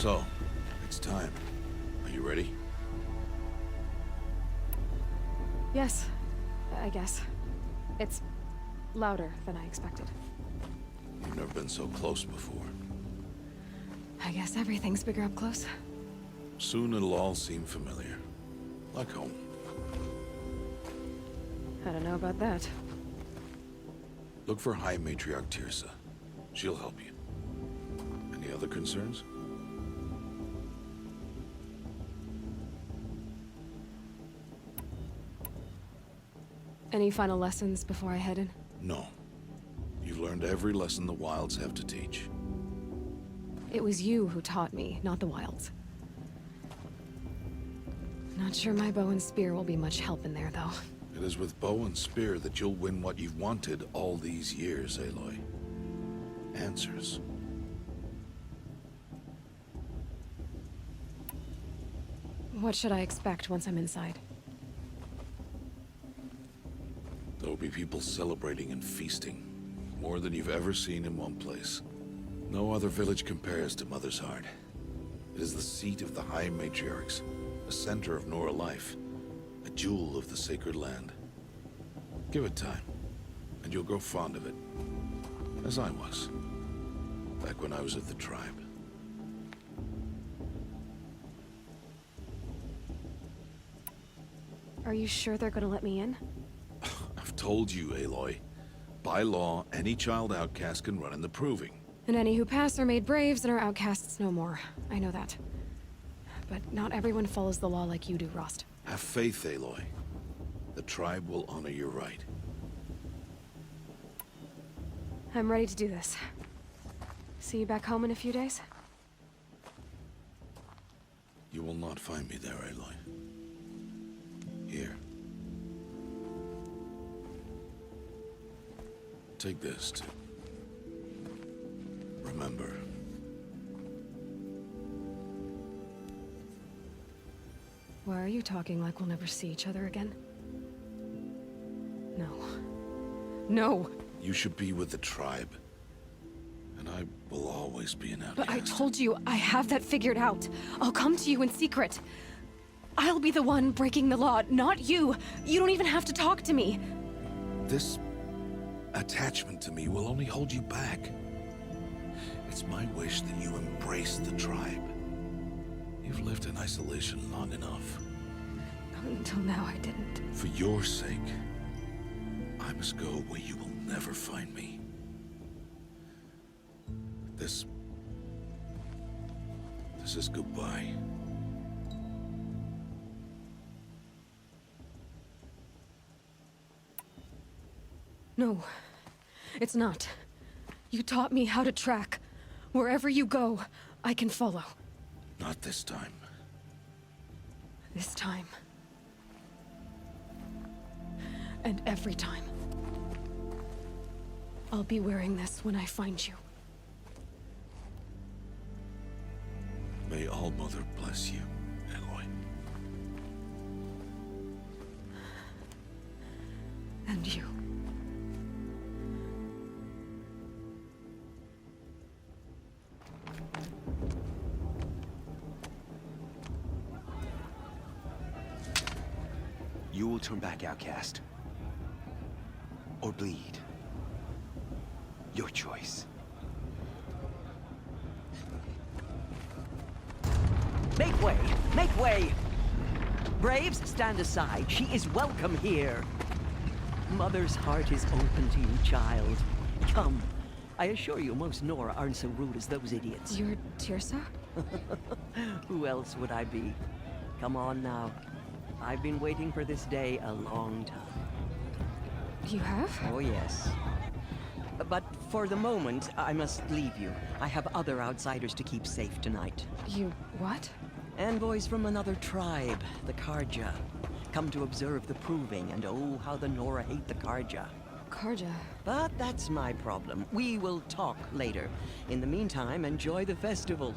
So, it's time. Are you ready? Yes, I guess. It's louder than I expected. You've never been so close before. I guess everything's bigger up close. Soon it'll all seem familiar. Like home. I don't know about that. Look for High Matriarch Tirsa. She'll help you. Any other concerns? Any final lessons before I head in? No. You've learned every lesson the Wilds have to teach. It was you who taught me, not the Wilds. Not sure my bow and spear will be much help in there, though. It is with bow and spear that you'll win what you've wanted all these years, Aloy. Answers. What should I expect once I'm inside? There will be people celebrating and feasting. More than you've ever seen in one place. No other village compares to Mother's Heart. It is the seat of the High Matriarchs, a center of Nora life, a jewel of the sacred land. Give it time, and you'll grow fond of it. As I was, back when I was of the tribe. Are you sure they're gonna let me in? I've told you, Aloy. By law, any child outcast can run in the Proving. And any who pass are made braves and are outcasts no more. I know that. But not everyone follows the law like you do, Rost. Have faith, Aloy. The tribe will honor your right. I'm ready to do this. See you back home in a few days? You will not find me there, Aloy. Here. Take this, too. Remember. Why are you talking like we'll never see each other again? No. No! You should be with the tribe. And I will always be an outcast. But I told you, I have that figured out. I'll come to you in secret. I'll be the one breaking the law, not you. You don't even have to talk to me. This attachment to me will only hold you back. It's my wish that you embrace the tribe. You've lived in isolation long enough. Until now, I didn't. For your sake, I must go where you will never find me. This is goodbye. No, it's not. You taught me how to track. Wherever you go, I can follow. Not this time. This time. And every time. I'll be wearing this when I find you. May All-Mother bless you, Aloy. And you. You will turn back, outcast. Or bleed. Your choice. Make way! Make way! Braves, stand aside. She is welcome here. Mother's heart is open to you, child. Come. I assure you, most Nora aren't so rude as those idiots. You're Tirsa? Who else would I be? Come on now. I've been waiting for this day a long time. You have? Oh, yes. But for the moment, I must leave you. I have other outsiders to keep safe tonight. You what? Envoys from another tribe, the Carja. Come to observe the Proving, and oh, how the Nora hate the Carja. Carja. But that's my problem. We will talk later. In the meantime, enjoy the festival.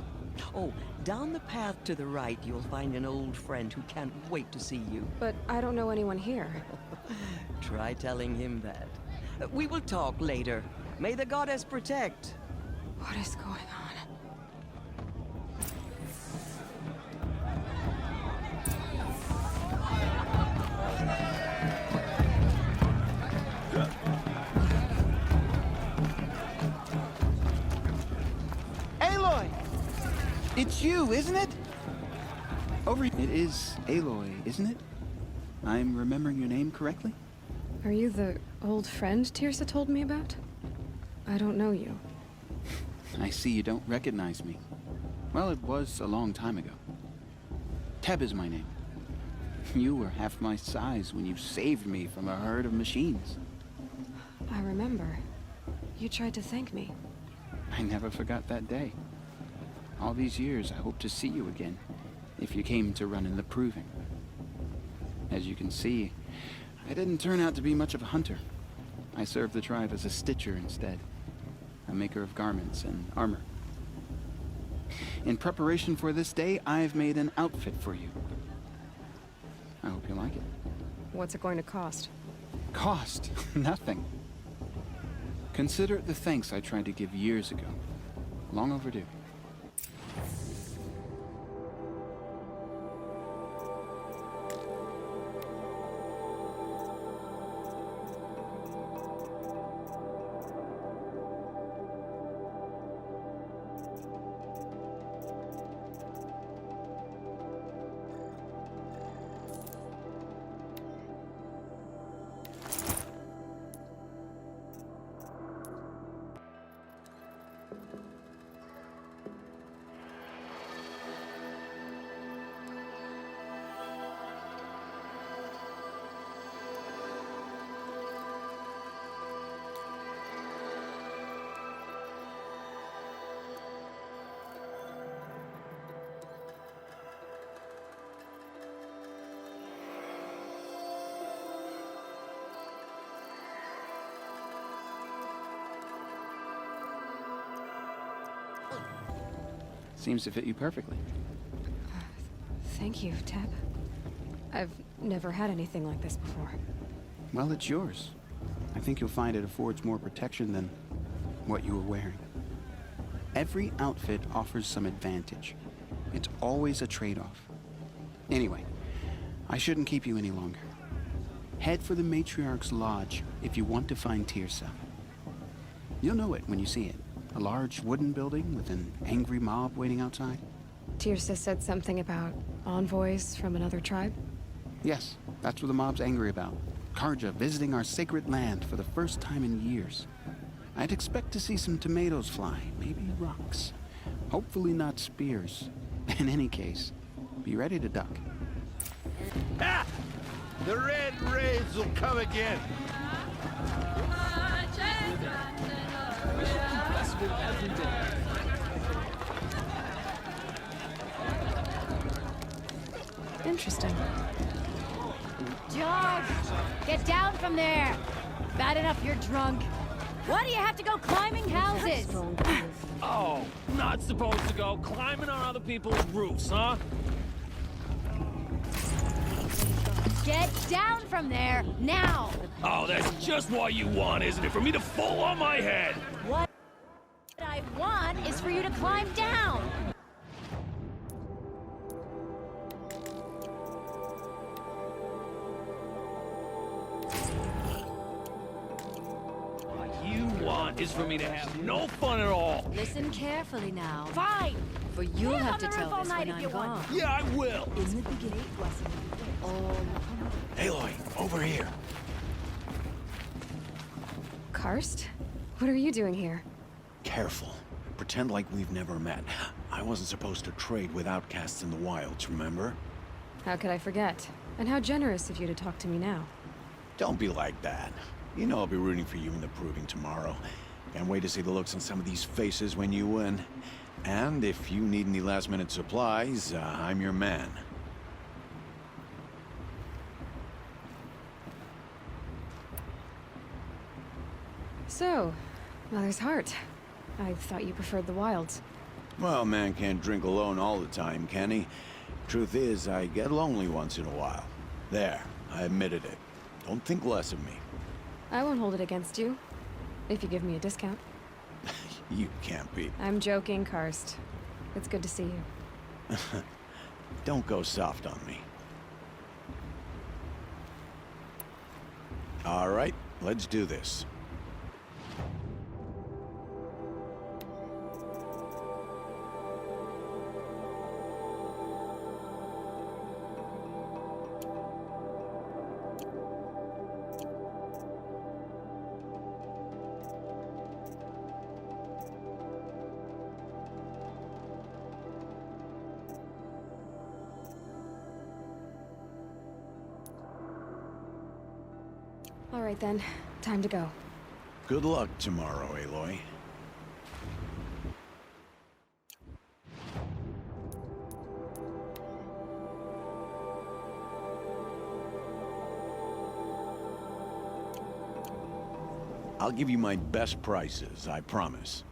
Oh, down the path to the right, you'll find an old friend who can't wait to see you. But I don't know anyone here. Try telling him that. We will talk later. May the goddess protect. What is going on? It's you, isn't it? It is Aloy, isn't it? I'm remembering your name correctly? Are you the old friend Tirsa told me about? I don't know you. I see you don't recognize me. Well, it was a long time ago. Teb is my name. You were half my size when you saved me from a herd of machines. I remember. You tried to thank me. I never forgot that day. All these years, I hope to see you again, if you came to run in the Proving. As you can see, I didn't turn out to be much of a hunter. I served the tribe as a stitcher instead, a maker of garments and armor. In preparation for this day, I've made an outfit for you. I hope you like it. What's it going to cost? Cost? Nothing. Consider it the thanks I tried to give years ago. Long overdue. Seems to fit you perfectly. Thank you, Teb. I've never had anything like this before. Well, it's yours. I think you'll find it affords more protection than what you were wearing. Every outfit offers some advantage. It's always a trade-off. Anyway, I shouldn't keep you any longer. Head for the Matriarch's Lodge if you want to find Tirsa. You'll know it when you see it. A large wooden building with an angry mob waiting outside? Tirsa said something about envoys from another tribe? Yes, that's what the mob's angry about. Karja visiting our sacred land for the first time in years. I'd expect to see some tomatoes fly, maybe rocks. Hopefully not spears. In any case, be ready to duck. Ah! The red raids will come again. Interesting. George, get down from there. Bad enough you're drunk. Why do you have to go climbing houses? Oh, not supposed to go climbing on other people's roofs, huh? Get down from there, now! Oh, that's just what you want, isn't it? For me to fall on my head! What I want is for you to climb down! What you want is for me to have no fun at all! Listen carefully now. Fine! For you'll Live have on to the tell roof all this night when if you I'm want. gone. Yeah, I will! In the beginning, Aloy, over here. Karst? What are you doing here? Careful. Pretend like we've never met. I wasn't supposed to trade with outcasts in the wilds, remember? How could I forget? And how generous of you to talk to me now. Don't be like that. You know I'll be rooting for you in the Proving tomorrow. Can't wait to see the looks on some of these faces when you win. And if you need any last-minute supplies, I'm your man. So, Mother's Heart. I thought you preferred the wilds. Well, man can't drink alone all the time, can he? Truth is, I get lonely once in a while. There, I admitted it. Don't think less of me. I won't hold it against you, if you give me a discount. You can't be. I'm joking, Karst. It's good to see you. Don't go soft on me. All right, let's do this. All right then, time to go. Good luck tomorrow, Aloy. I'll give you my best prices, I promise.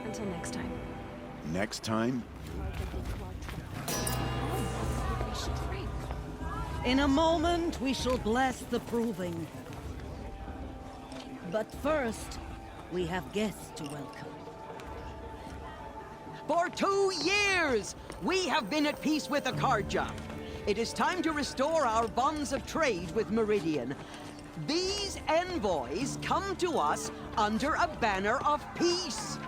Until next time. Next time, In a moment, we shall bless the proving. But first, we have guests to welcome. For 2 years, we have been at peace with Akarja. It is time to restore our bonds of trade with Meridian. These envoys come to us under a banner of peace.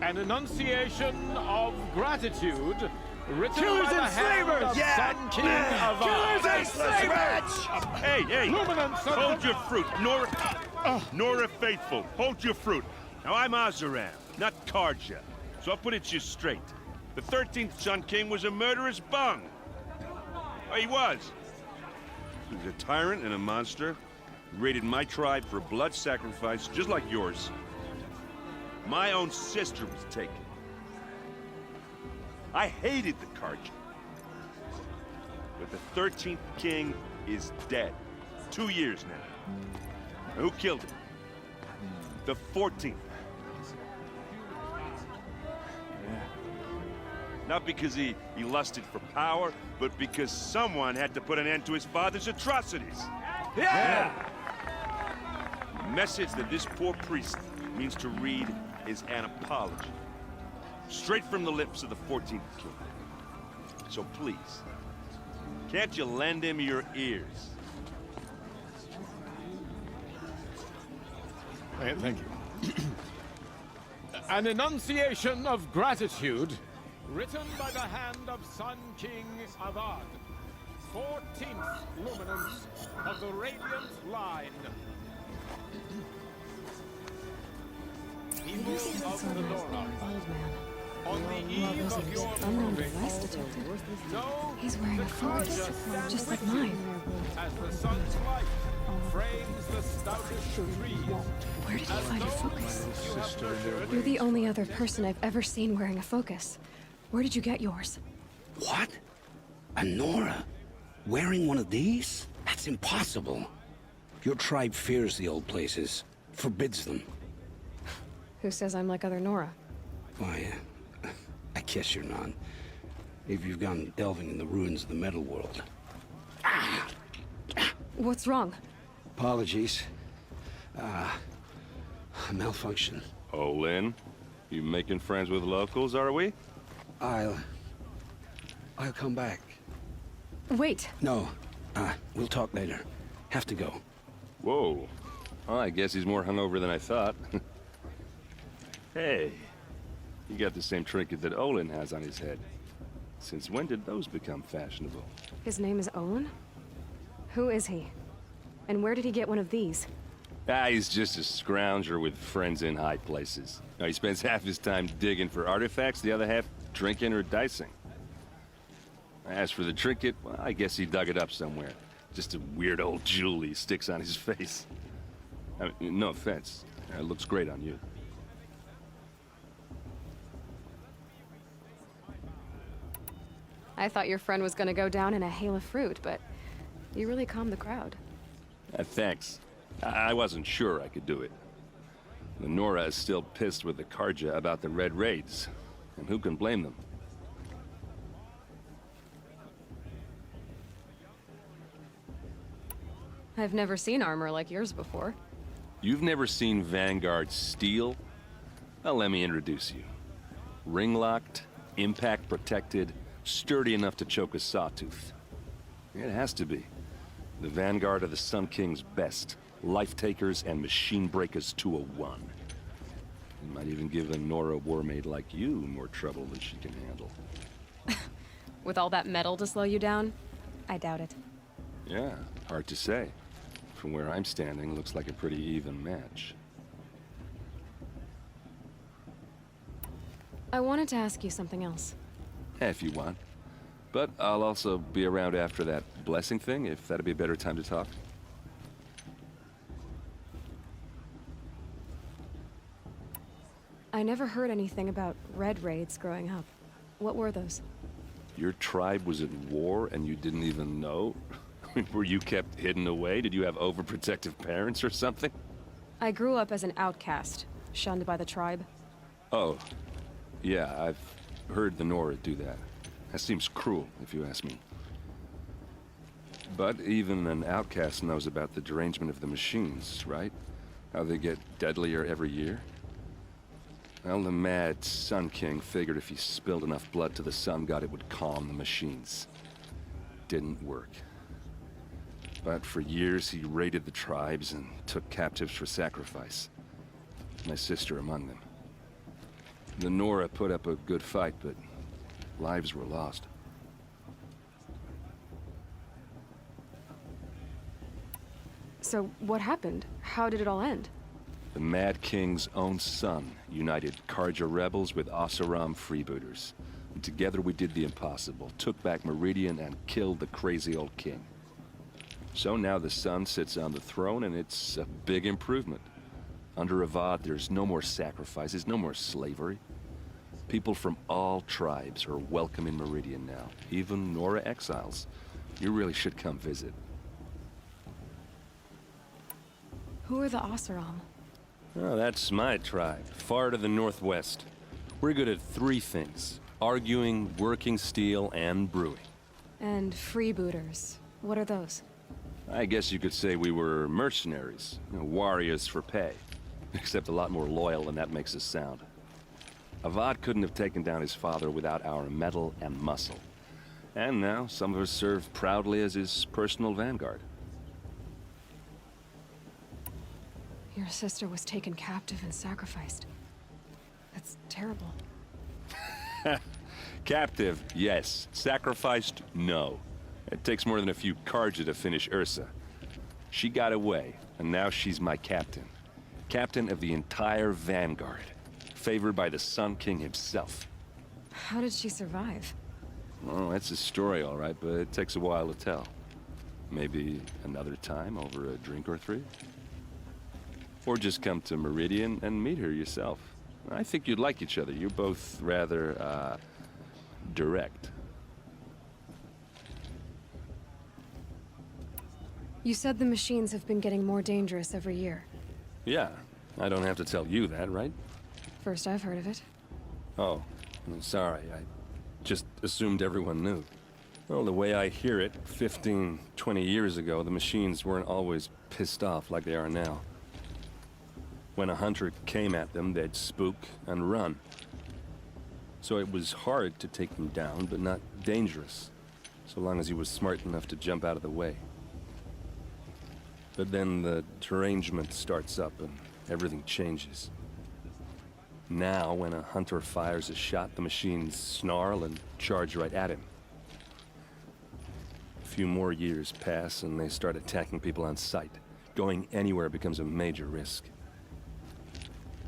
An enunciation of gratitude written Killers by the and hand slavers! of Yeah! Sun King Avad. Killers and slavers! Hey! Luminance of Hold the- your fruit, Nora Faithful. Hold your fruit. Now, I'm Azaram, not Karja. So I'll put it just straight. The 13th Sun King was a murderous bung. Oh, he was. He was a tyrant and a monster. He raided my tribe for a blood sacrifice, just like yours. My own sister was taken. I hated the Karja. But the 13th king is dead. 2 years now. Now, who killed him? The 14th. Not because he lusted for power, but because someone had to put an end to his father's atrocities. Yeah! The message that this poor priest means to read is an apology. Straight from the lips of the 14th king. So please, can't you lend him your ears? Thank you. An enunciation of gratitude written by the hand of Sun King Avad, 14th luminance of the Radiant Line. People of the Nora, on the eve of your Unknown proving, device detected. know He's wearing a focus, Karja stands just like with you mine. as the sun's light frames the stoutest trees. Where did he find a focus? You have nurtured You're the only other person I've ever seen wearing a focus. Where did you get yours? What? A Nora? Wearing one of these? That's impossible. Your tribe fears the old places, forbids them. Who says I'm like other Nora? Why, I guess you're not. If you've gone delving in the ruins of the metal world. What's wrong? Apologies. A malfunction. Oh, Lynn, you making friends with locals, are we? I'll come back. Wait. No, we'll talk later. Have to go. Whoa. Well, I guess he's more hungover than I thought. Hey, you got the same trinket that Olin has on his head. Since when did those become fashionable? His name is Owen? Who is he? And where did he get one of these? He's just a scrounger with friends in high places. Now, he spends half his time digging for artifacts, the other half drinking or dicing. As for the trinket, well, I guess he dug it up somewhere. Just a weird old jewel he sticks on his face. I mean, no offense. It looks great on you. I thought your friend was gonna go down in a hail of fruit, but you really calmed the crowd. Thanks. I wasn't sure I could do it. The Nora is still pissed with the Karja about the Red Raids, and who can blame them? I've never seen armor like yours before. You've never seen Vanguard steel? Well, let me introduce you. Ring-locked, impact-protected, sturdy enough to choke a sawtooth. It has to be. The Vanguard are the Sun King's best. Life-takers and machine breakers to a one. It might even give a Nora warmaid like you more trouble than she can handle. With all that metal to slow you down? I doubt it. Yeah, hard to say. From where I'm standing, looks like a pretty even match. I wanted to ask you something else. If you want. But I'll also be around after that blessing thing, if that'd be a better time to talk. I never heard anything about Red Raids growing up. What were those? Your tribe was at war and you didn't even know? Were you kept hidden away? Did you have overprotective parents or something? I grew up as an outcast, shunned by the tribe. Oh, yeah, I've heard the Nora do that. That seems cruel, if you ask me. But even an outcast knows about the derangement of the machines, right? How they get deadlier every year? Well, the mad Sun King figured if he spilled enough blood to the Sun God, it would calm the machines. Didn't work. But for years, he raided the tribes and took captives for sacrifice. My sister among them. The Nora put up a good fight, but lives were lost. So, what happened? How did it all end? The Mad King's own son united Karja rebels with Oseram freebooters. And together we did the impossible, took back Meridian and killed the crazy old king. So now the Sun sits on the throne and it's a big improvement. Under Avad, there's no more sacrifices, no more slavery. People from all tribes are welcome in Meridian now, even Nora exiles. You really should come visit. Who are the Oseram? Oh, that's my tribe, far to the northwest. We're good at three things: arguing, working steel, and brewing. And freebooters. What are those? I guess you could say we were mercenaries, warriors for pay. Except a lot more loyal than that makes us sound. Avad couldn't have taken down his father without our metal and muscle. And now, some of us serve proudly as his personal vanguard. Your sister was taken captive and sacrificed. That's terrible. Captive, yes. Sacrificed, no. It takes more than a few Karja to finish Ursa. She got away, and now she's my captain. Captain of the entire Vanguard. Favored by the Sun King himself. How did she survive? Oh, that's a story, all right, but it takes a while to tell. Maybe another time over a drink or three? Or just come to Meridian and meet her yourself. I think you'd like each other. You're both rather, direct. You said the machines have been getting more dangerous every year. Yeah, I don't have to tell you that, right? First I've heard of it. Oh, I'm sorry. I just assumed everyone knew. Well, the way I hear it, 15, 20 years ago, the machines weren't always pissed off like they are now. When a hunter came at them, they'd spook and run. So it was hard to take them down, but not dangerous, so long as he was smart enough to jump out of the way. But then the derangement starts up and everything changes. Now, when a hunter fires a shot, the machines snarl and charge right at him. A few more years pass and they start attacking people on sight. Going anywhere becomes a major risk.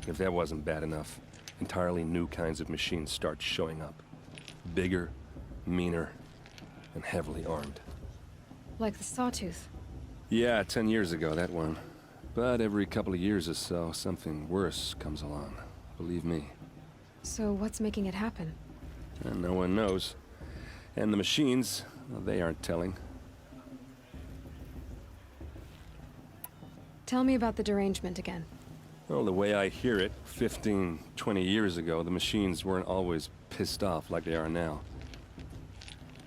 If that wasn't bad enough, entirely new kinds of machines start showing up. Bigger, meaner, and heavily armed. Like the Sawtooth. Yeah, 10 years ago, that one. But every couple of years or so, something worse comes along. Believe me. So what's making it happen? And no one knows. And the machines, well, they aren't telling. Tell me about the derangement again. Well, the way I hear it, 15, 20 years ago, the machines weren't always pissed off like they are now.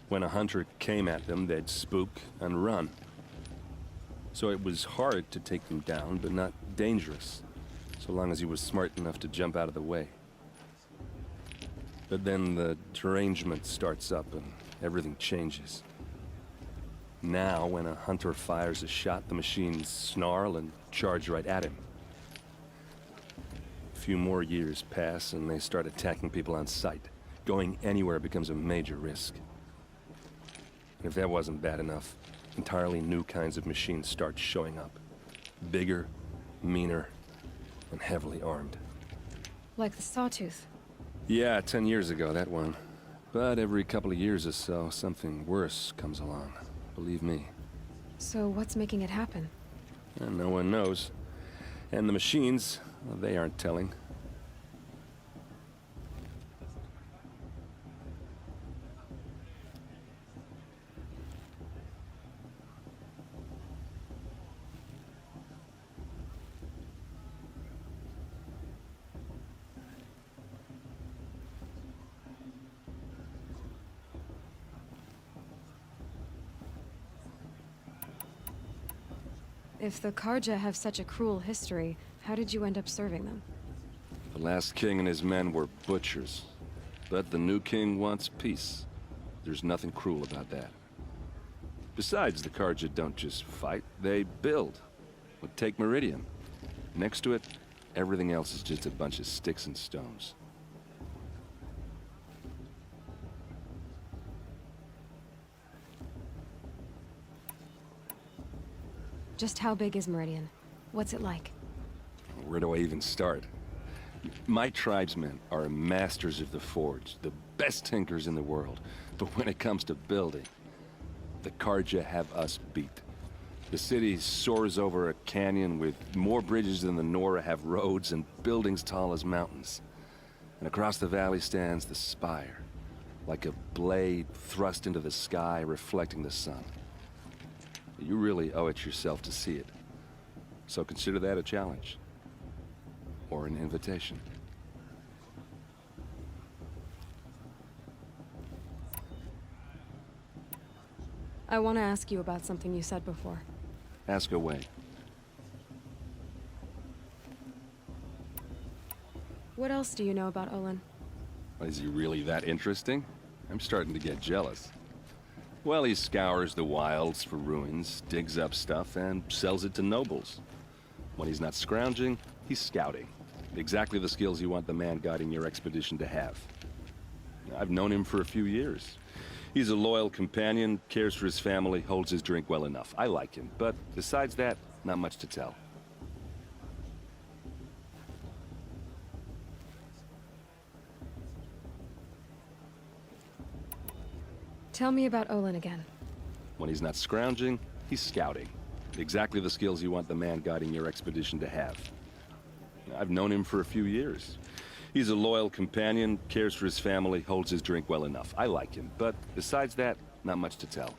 When a hunter came at them, they'd spook and run. So it was hard to take them down, but not dangerous, so long as he was smart enough to jump out of the way. But then the derangement starts up and everything changes. Now, when a hunter fires a shot, the machines snarl and charge right at him. A few more years pass and they start attacking people on sight. Going anywhere becomes a major risk. And if that wasn't bad enough, entirely new kinds of machines start showing up. Bigger, meaner, and heavily armed. Like the Sawtooth. Yeah, 10 years ago, that one. But every couple of years or so, something worse comes along. Believe me. So what's making it happen? And no one knows. And the machines, well, they aren't telling. If the Karja have such a cruel history, how did you end up serving them? The last king and his men were butchers. But the new king wants peace. There's nothing cruel about that. Besides, the Karja don't just fight, they build. But take Meridian. Next to it, everything else is just a bunch of sticks and stones. Just how big is Meridian? What's it like? Where do I even start? My tribesmen are masters of the forge, the best tinkers in the world. But when it comes to building, the Karja have us beat. The city soars over a canyon with more bridges than the Nora have roads and buildings tall as mountains. And across the valley stands the spire, like a blade thrust into the sky reflecting the sun. You really owe it yourself to see it. So consider that a challenge. Or an invitation. I want to ask you about something you said before. Ask away. What else do you know about Olin? Is he really that interesting? I'm starting to get jealous. Well, he scours the wilds for ruins, digs up stuff, and sells it to nobles. When he's not scrounging, he's scouting. Exactly the skills you want the man guiding your expedition to have. I've known him for a few years. He's a loyal companion, cares for his family, holds his drink well enough. I like him, but besides that, not much to tell. Tell me about Olin again. When he's not scrounging, he's scouting. Exactly the skills you want the man guiding your expedition to have. I've known him for a few years. He's a loyal companion, cares for his family, holds his drink well enough. I like him, but besides that, not much to tell.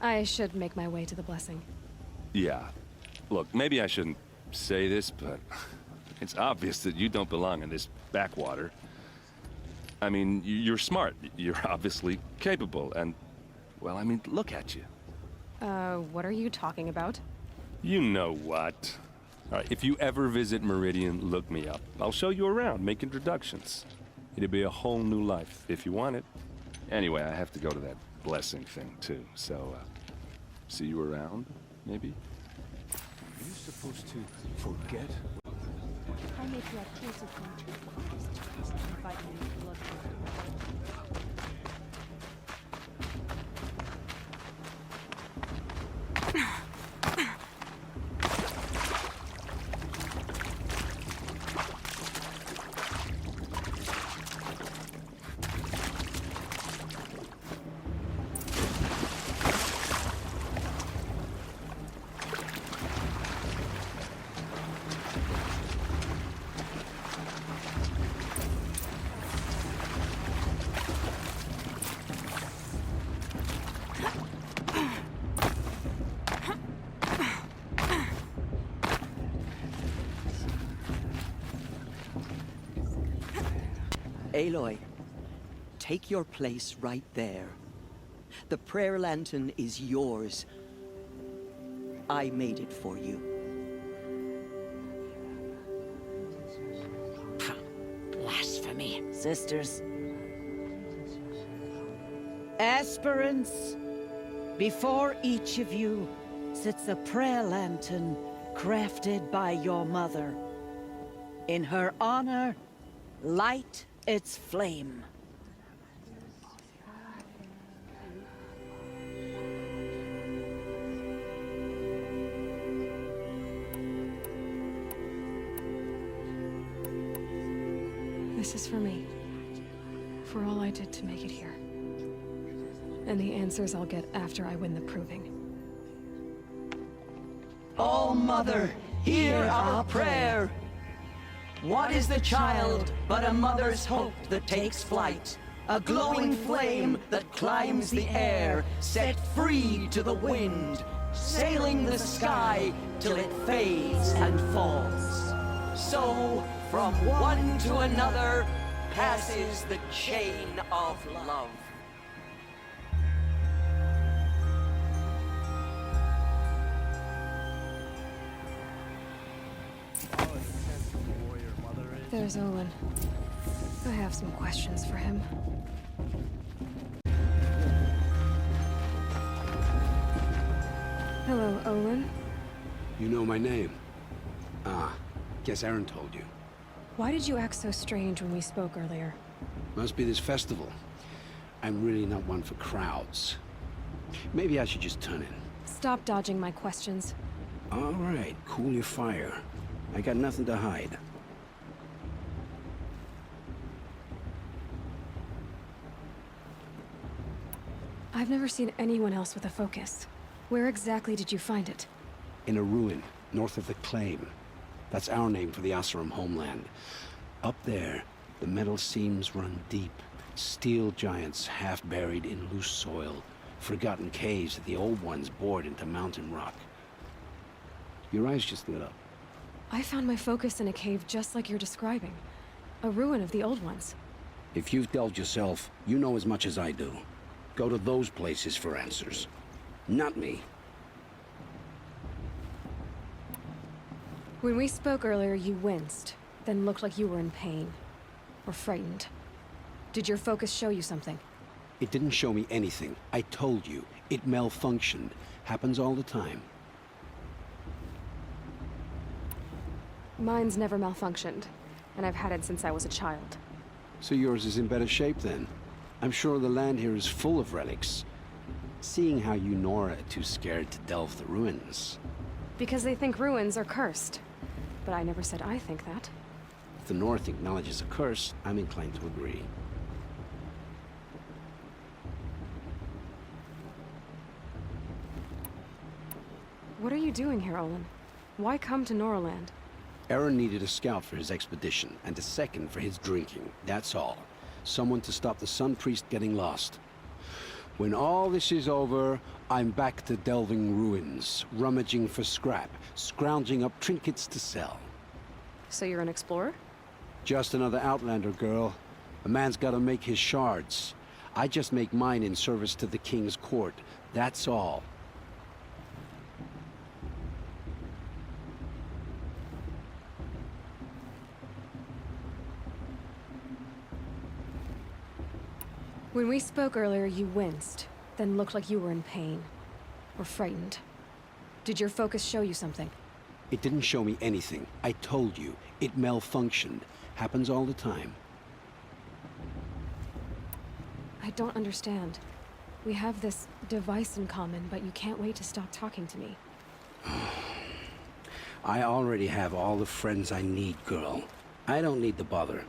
I should make my way to the blessing. Yeah. Look, maybe I shouldn't say this, but it's obvious that you don't belong in this backwater. I mean, you're smart. You're obviously capable, and, well, I mean, look at you. What are you talking about? You know what. All right, if you ever visit Meridian, look me up. I'll show you around, make introductions. It'll be a whole new life, if you want it. Anyway, I have to go to that blessing thing, too, so, see you around, maybe? Are you supposed to forget? I make you a case of blood. Aloy, take your place right there. The prayer lantern is yours. I made it for you. Blasphemy. Sisters. Aspirants, before each of you sits a prayer lantern crafted by your mother. In her honor, light its flame. This is for me. For all I did to make it here. And the answers I'll get after I win the proving. Oh, Mother, hear our prayer. What is the child but a mother's hope that takes flight? A glowing flame that climbs the air, set free to the wind, sailing the sky till it fades and falls. So, from one to another, passes the chain of love. There's Olin. I have some questions for him. Hello, Olin. You know my name? Ah, guess Aaron told you. Why did you act so strange when we spoke earlier? Must be this festival. I'm really not one for crowds. Maybe I should just turn in. Stop dodging my questions. All right, cool your fire. I got nothing to hide. I've never seen anyone else with a focus. Where exactly did you find it? In a ruin, north of the Claim. That's our name for the Oseram homeland. Up there, the metal seams run deep. Steel giants half buried in loose soil. Forgotten caves that the old ones bored into mountain rock. Your eyes just lit up. I found my focus in a cave just like you're describing. A ruin of the old ones. If you've delved yourself, you know as much as I do. Go to those places for answers. Not me. When we spoke earlier, you winced, then looked like you were in pain. Or frightened. Did your focus show you something? It didn't show me anything. I told you. It malfunctioned. Happens all the time. Mine's never malfunctioned, and I've had it since I was a child. So yours is in better shape then? I'm sure the land here is full of relics. Seeing how you Nora are too scared to delve the ruins. Because they think ruins are cursed. But I never said I think that. If the North acknowledges a curse, I'm inclined to agree. What are you doing here, Olin? Why come to Noraland? Aaron needed a scout for his expedition, and a second for his drinking. That's all. Someone to stop the Sun Priest getting lost. When all this is over, I'm back to delving ruins, rummaging for scrap, scrounging up trinkets to sell. So you're an explorer? Just another Outlander, girl. A man's gotta make his shards. I just make mine in service to the King's court. That's all. When we spoke earlier, you winced, then looked like you were in pain. Or frightened. Did your focus show you something? It didn't show me anything. I told you. It malfunctioned. Happens all the time. I don't understand. We have this device in common, but you can't wait to stop talking to me. I already have all the friends I need, girl. I don't need the bother.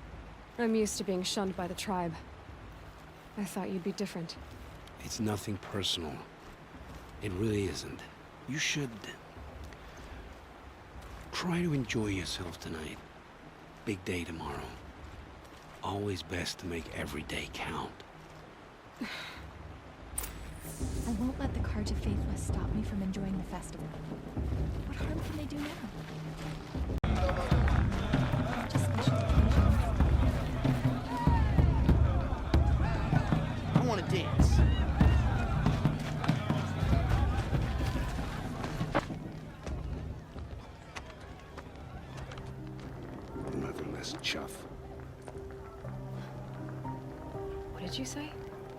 I'm used to being shunned by the tribe. I thought you'd be different. It's nothing personal. It really isn't. You should... try to enjoy yourself tonight. Big day tomorrow. Always best to make every day count. I won't let the Carja Faithless stop me from enjoying the festival. What harm can they do now? Just special occasions. I want to dance. Just chuff. What did you say?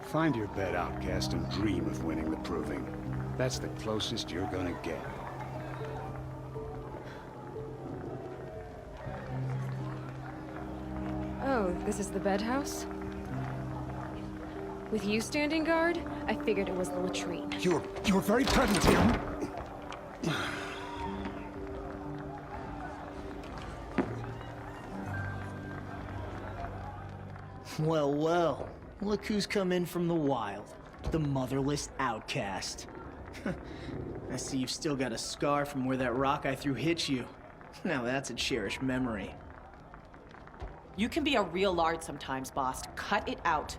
Find your bed, outcast, and dream of winning the proving. That's the closest you're gonna get. Oh, this is the bed house? With you standing guard, I figured it was the latrine. You're very pregnant here. Well, well. Look who's come in from the wild. The motherless outcast. I see you've still got a scar from where that rock I threw hit you. Now that's a cherished memory. You can be a real lard sometimes, boss. Cut it out.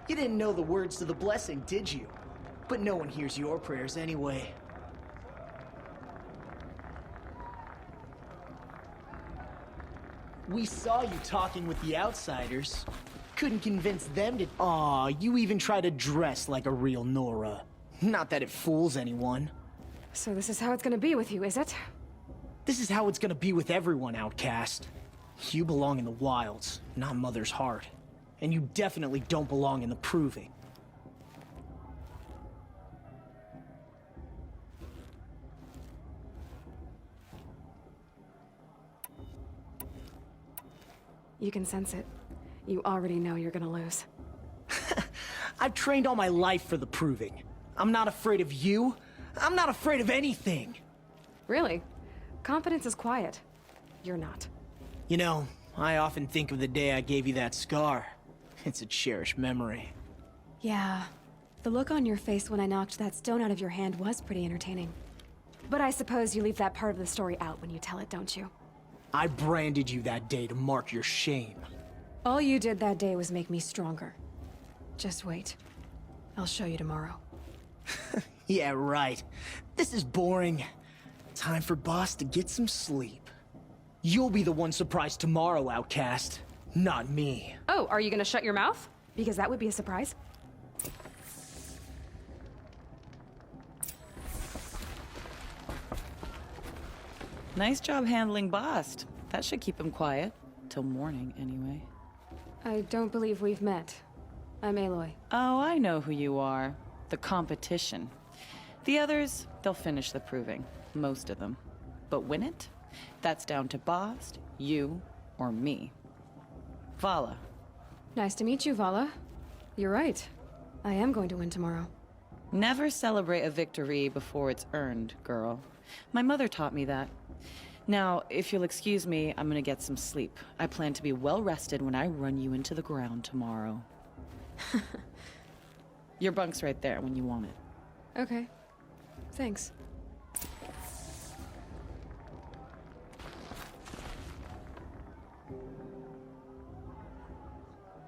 You didn't know the words to the blessing, did you? But no one hears your prayers anyway. We saw you talking with the outsiders. Couldn't convince them to— Aw, you even try to dress like a real Nora. Not that it fools anyone. So this is how it's gonna be with you, is it? This is how it's gonna be with everyone, outcast. You belong in the wilds, not Mother's Heart. And you definitely don't belong in the Proving. You can sense it. You already know you're gonna lose. I've trained all my life for the Proving. I'm not afraid of you. I'm not afraid of anything. Really? Confidence is quiet. You're not. You know, I often think of the day I gave you that scar. It's a cherished memory. Yeah. The look on your face when I knocked that stone out of your hand was pretty entertaining. But I suppose you leave that part of the story out when you tell it, don't you? I branded you that day to mark your shame. All you did that day was make me stronger. Just wait. I'll show you tomorrow. Yeah, right. This is boring. Time for Boss to get some sleep. You'll be the one surprised tomorrow, outcast. Not me. Oh, are you gonna shut your mouth? Because that would be a surprise. Nice job handling Bast. That should keep him quiet. Till morning, anyway. I don't believe we've met. I'm Aloy. Oh, I know who you are. The competition. The others, they'll finish the proving. Most of them. But win it? That's down to Bast, you, or me. Vala. Nice to meet you, Vala. You're right. I am going to win tomorrow. Never celebrate a victory before it's earned, girl. My mother taught me that. Now, if you'll excuse me, I'm gonna get some sleep. I plan to be well rested when I run you into the ground tomorrow. Your bunk's right there when you want it. Okay. Thanks.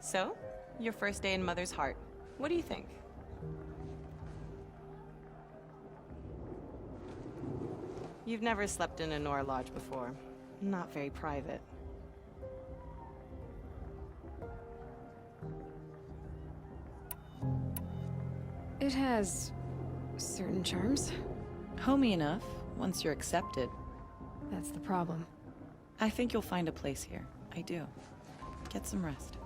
So, your first day in Mother's Heart. What do you think? You've never slept in a Nora lodge before. Not very private. It has certain charms. Homey enough, once you're accepted. That's the problem. I think you'll find a place here. I do. Get some rest.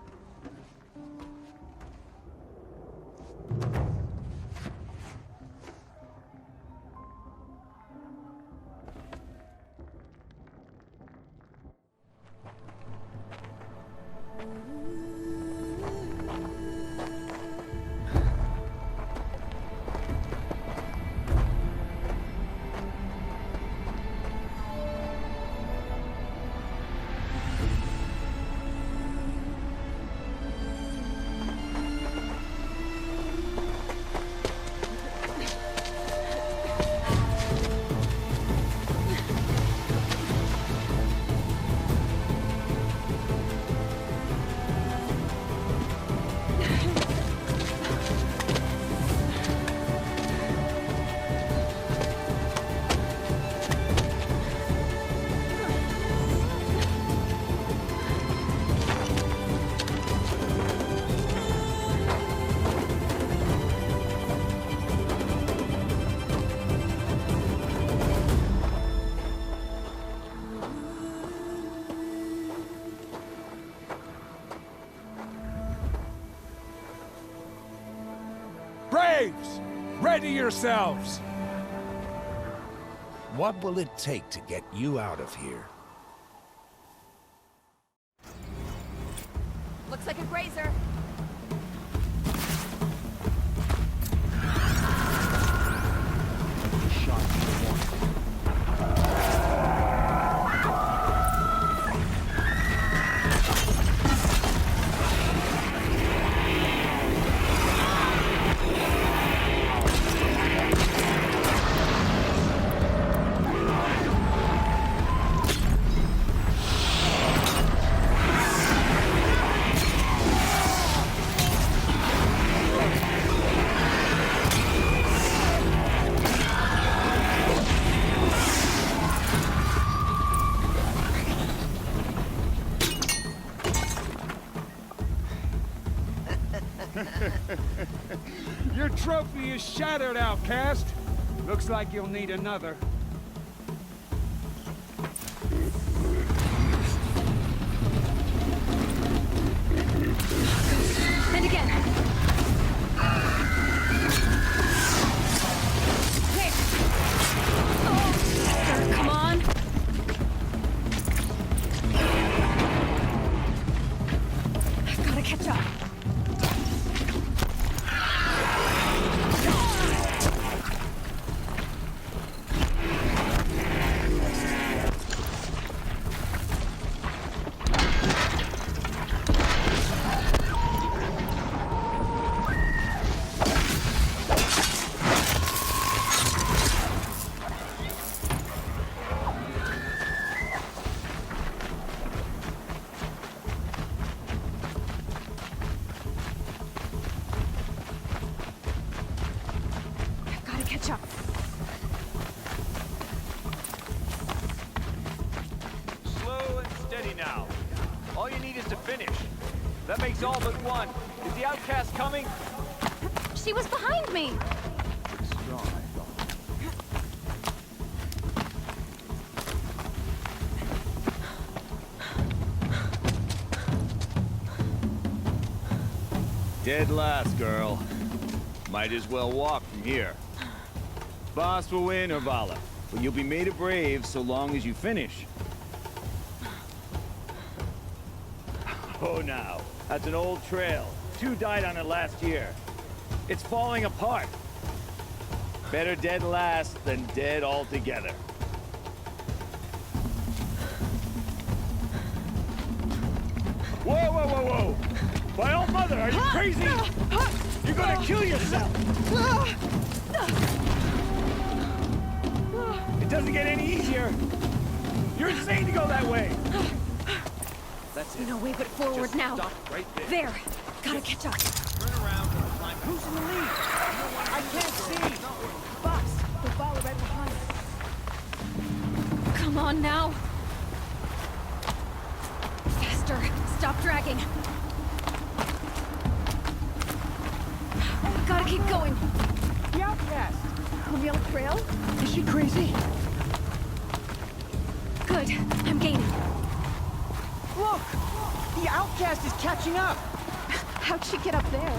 Braves! Ready yourselves! What will it take to get you out of here? Looks like a grazer. Your trophy is shattered, outcast. Looks like you'll need another. And again. There. Oh, come on. I've got to catch up. Catch up. Slow and steady now. All you need is to finish. That makes all but one. Is the outcast coming? She was behind me. Strong, I thought. Dead last, girl. Might as well walk from here. Boss will win, or Vala, but you'll be made a brave so long as you finish. Oh, now, that's an old trail. 2 died on it last year. It's falling apart. Better dead last than dead altogether. Whoa, whoa, whoa, whoa! My old mother, are you crazy? You're gonna kill yourself! It doesn't get any easier. You're insane to go that way. That's it. No way but forward Just now. stop right there. There. Gotta catch up. Turn around and climb. Who's in the lead? I can't see. Boss, the ball right behind us. Come on now. Faster. Stop dragging. Gotta keep going. The outcast! On the old trail? Is she crazy? Good. I'm gaining. Look! The outcast is catching up! How'd she get up there?